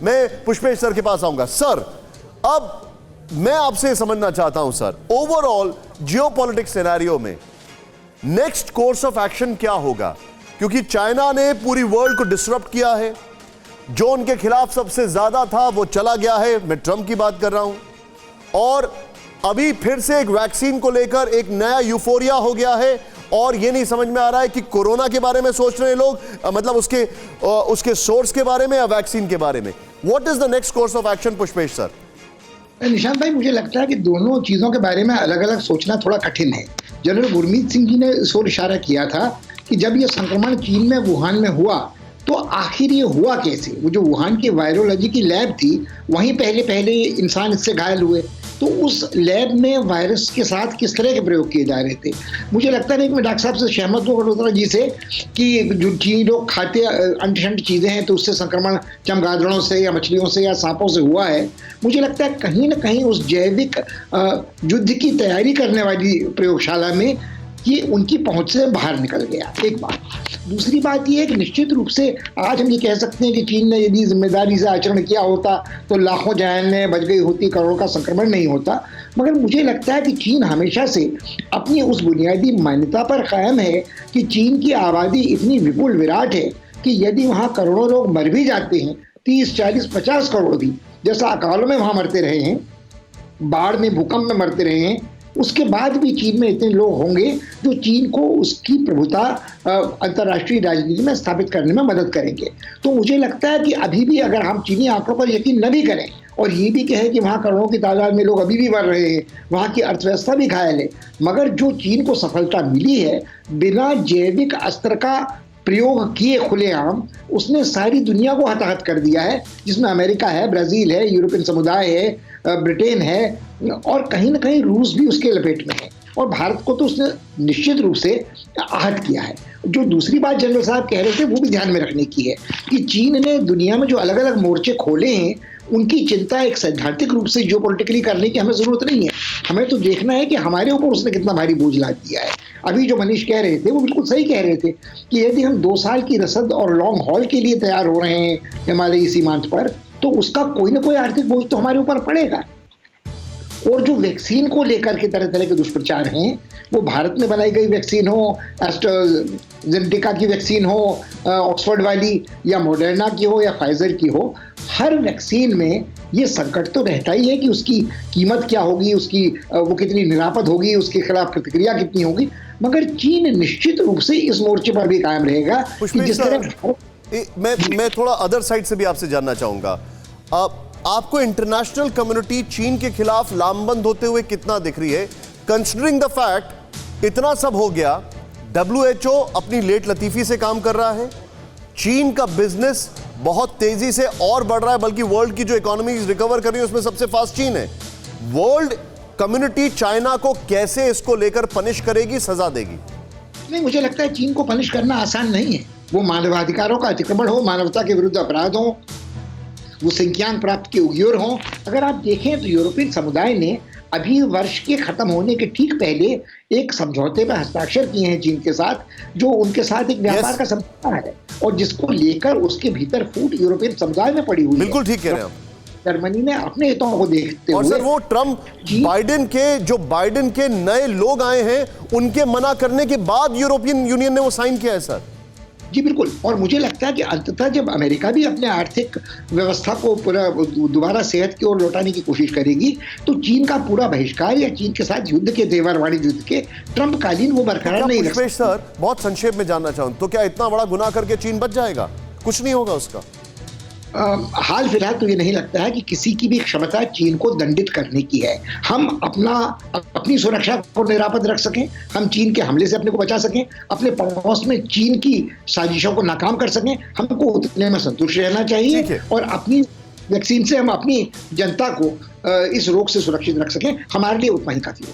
मैं पुष्पेश सर के पास आऊंगा। सर, अब मैं आपसे समझना चाहता हूं सर, ओवरऑल जियोपॉलिटिक्स सिनेरियो में नेक्स्ट कोर्स ऑफ एक्शन क्या होगा? क्योंकि चाइना ने पूरी वर्ल्ड को डिसरप्ट किया है, जो उनके खिलाफ सबसे ज्यादा था वो चला गया है, मैं ट्रंप की बात कर रहा हूं, और अभी फिर से एक वैक्सीन को लेकर एक नया यूफोरिया हो गया है, और ये नहीं समझ में आ रहा है कि कोरोना के बारे में सोच रहे हैं लोग, मतलब उसके सोर्स के बारे में या वैक्सीन के बारे में। What is the next course of action Pushpesh sir? Nishant भाई, मुझे लगता है कि दोनों चीजों के बारे में अलग अलग सोचना थोड़ा कठिन है। जनरल गुरमीत सिंह जी ने इस ओर इशारा किया था कि जब ये संक्रमण चीन में वुहान में हुआ तो आखिर ये हुआ कैसे। वो जो वुहान की वायरोलॉजी की लैब थी, वहीं पहले इंसान इससे घायल हुए, तो उस लैब में वायरस के साथ किस तरह के प्रयोग किए जा रहे थे। मुझे लगता नहीं कि मैं डॉक्टर साहब से सहमत हूँ वडोदरा जी से कि जो चीनी लोग खाते अंट शंट चीज़ें हैं तो उससे संक्रमण चमगादड़ों से या मछलियों से या सांपों से हुआ है। मुझे लगता है कहीं ना कहीं उस जैविक युद्ध की तैयारी करने वाली प्रयोगशाला में ये उनकी पहुंच से बाहर निकल गया, एक बात। दूसरी बात ये है कि निश्चित रूप से आज हम ये कह सकते हैं कि चीन ने यदि जिम्मेदारी से आचरण किया होता तो लाखों जानें बच गई होती, करोड़ों का संक्रमण नहीं होता। मगर मुझे लगता है कि चीन हमेशा से अपनी उस बुनियादी मान्यता पर कायम है कि चीन की आबादी इतनी विपुल विराट है कि यदि वहाँ करोड़ों लोग मर भी जाते हैं, 30, 40, 50 करोड़ भी, जैसा अकालों में वहाँ मरते रहे हैं, बाढ़ में, भूकंप में मरते रहे हैं, उसके बाद भी चीन में इतने लोग होंगे जो चीन को उसकी प्रभुता अंतर्राष्ट्रीय राजनीति में स्थापित करने में मदद करेंगे। तो मुझे लगता है कि अभी भी अगर हम चीनी आंकड़ों पर यकीन न भी करें और ये भी कहें कि वहाँ करोड़ों की तादाद में लोग अभी भी मर रहे हैं, वहाँ की अर्थव्यवस्था भी घायल है, मगर जो चीन को सफलता मिली है बिना जैविक अस्त्र का प्रयोग किए खुलेआम, उसने सारी दुनिया को हताहत कर दिया है, जिसमें अमेरिका है, ब्राजील है, यूरोपियन समुदाय है, ब्रिटेन है, और कहीं ना कहीं रूस भी उसके लपेट में है, और भारत को तो उसने निश्चित रूप से आहत किया है। जो दूसरी बात जनरल साहब कह रहे थे वो भी ध्यान में रखने की है कि चीन ने दुनिया में जो अलग अलग मोर्चे खोले हैं उनकी चिंता एक सैद्धांतिक रूप से जियोपॉलिटिकली करने की हमें जरूरत नहीं है। हमें तो देखना है कि हमारे ऊपर उसने कितना भारी बोझ लाद दिया है। अभी जो मनीष कह रहे थे वो बिल्कुल सही कह रहे थे कि यदि हम 2 साल की रसद और लॉन्ग हॉल के लिए तैयार हो रहे हैं हिमालयी सीमांत पर, तो उसका कोई ना कोई आर्थिक बोझ तो हमारे ऊपर पड़ेगा। और जो वैक्सीन को लेकर के तरह तरह के दुष्प्रचार हैं, वो भारत में बनाई गई वैक्सीन हो, एस्ट्राजेनेका की वैक्सीन हो, ऑक्सफोर्ड वाली, या मॉडर्ना की हो या फाइजर की हो, हर वैक्सीन में ये संकट तो रहता ही है कि उसकी कीमत क्या होगी, उसकी वो कितनी निरापद होगी, उसके खिलाफ प्रतिक्रिया कितनी होगी। मगर चीन निश्चित रूप से इस मोर्चे पर भी कायम रहेगा कि जिस तरह मैं थोड़ा अदर साइड से भी आपसे जानना चाहूंगा, आपको इंटरनेशनल कम्युनिटी चीन के खिलाफ लामबंद होते हुए कितना दिख रही है, कंसिडरिंग द फैक्ट इतना सब हो गया, WHO अपनी लेट लतीफी से काम कर रहा है, चीन का बिजनेस बहुत तेजी से और बढ़ रहा है, बल्कि वर्ल्ड की जो इकोनॉमी रिकवर कर रही है उसमें सबसे फास्ट चीन है। वर्ल्ड कम्युनिटी चाइना को कैसे इसको लेकर पनिश करेगी, सजा देगी? नहीं, मुझे लगता है चीन को पनिश करना आसान नहीं है। वो मानवाधिकारों का अतिक्रमण हो, मानवता के विरुद्ध अपराध हो, वो सिंकियांग प्राप्त के उग्योर हों। अगर आप देखें तो यूरोपियन समुदाय ने अभी वर्ष के खत्म होने के ठीक पहले एक समझौते पर हस्ताक्षर किए हैं चीन के साथ, जो उनके साथ एक व्यापार का समझौता है और जिसको लेकर उसके भीतर फूट यूरोपियन समुदाय में पड़ी हुई है। बिल्कुल ठीक कह रहे हैं आप। जर्मनी ने अपने हितों को देखते और हुए, सर वो ट्रम्प बाइडेन के नए लोग आए हैं, उनके मना करने के बाद यूरोपियन यूनियन ने वो साइन किया है सर। जी बिल्कुल। और मुझे लगता है कि अंततः जब अमेरिका भी अपने आर्थिक व्यवस्था को पूरा दोबारा सेहत की ओर लौटाने की कोशिश करेगी, तो चीन का पूरा बहिष्कार या चीन के साथ युद्ध के तेवर वाणिज्य युद्ध के ट्रंप कालीन वो बरकरार नहीं रख सकते। सर बहुत संक्षेप में जानना चाहूँ तो क्या इतना बड़ा गुनाह करके चीन बच जाएगा, कुछ नहीं होगा उसका? हाल फिलहाल तो ये नहीं लगता है कि किसी की भी क्षमता चीन को दंडित करने की है। हम अपनी सुरक्षा को निरापद रख सकें, हम चीन के हमले से अपने को बचा सकें, अपने पड़ोस में चीन की साजिशों को नाकाम कर सकें, हमको उतने में संतुष्ट रहना चाहिए और अपनी वैक्सीन से हम अपनी जनता को इस रोग से सुरक्षित रख सकें, हमारे लिए उतना ही काफी है।